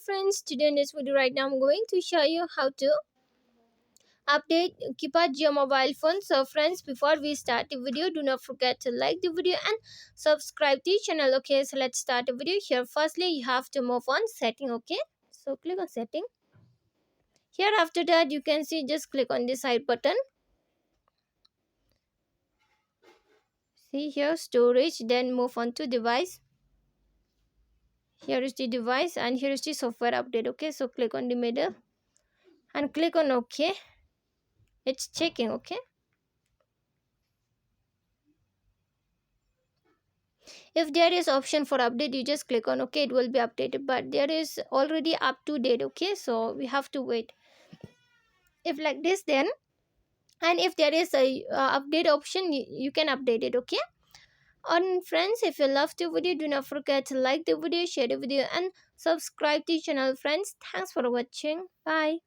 friends, today in this video right now I'm going to show you how to update keypad your mobile phone. So friends, before we start the video, do not forget to like the video and subscribe to the channel. Okay, so let's start the video. Here firstly you have to move on setting. Okay, so click on setting. Here after that you can see, just click on the side button. See here storage, then move on to device. Here is the device and here is the software update. Okay, so click on the middle and click on OK. It's checking. Okay, if there is option for update, you just click on OK, it will be updated, but there is already up to date. Okay, so we have to wait. If like this, then and if there is a update option, you can update it. Okay, and friends, if you love the video, do not forget to like the video, share the video and subscribe to the channel. Friends, thanks for watching. Bye.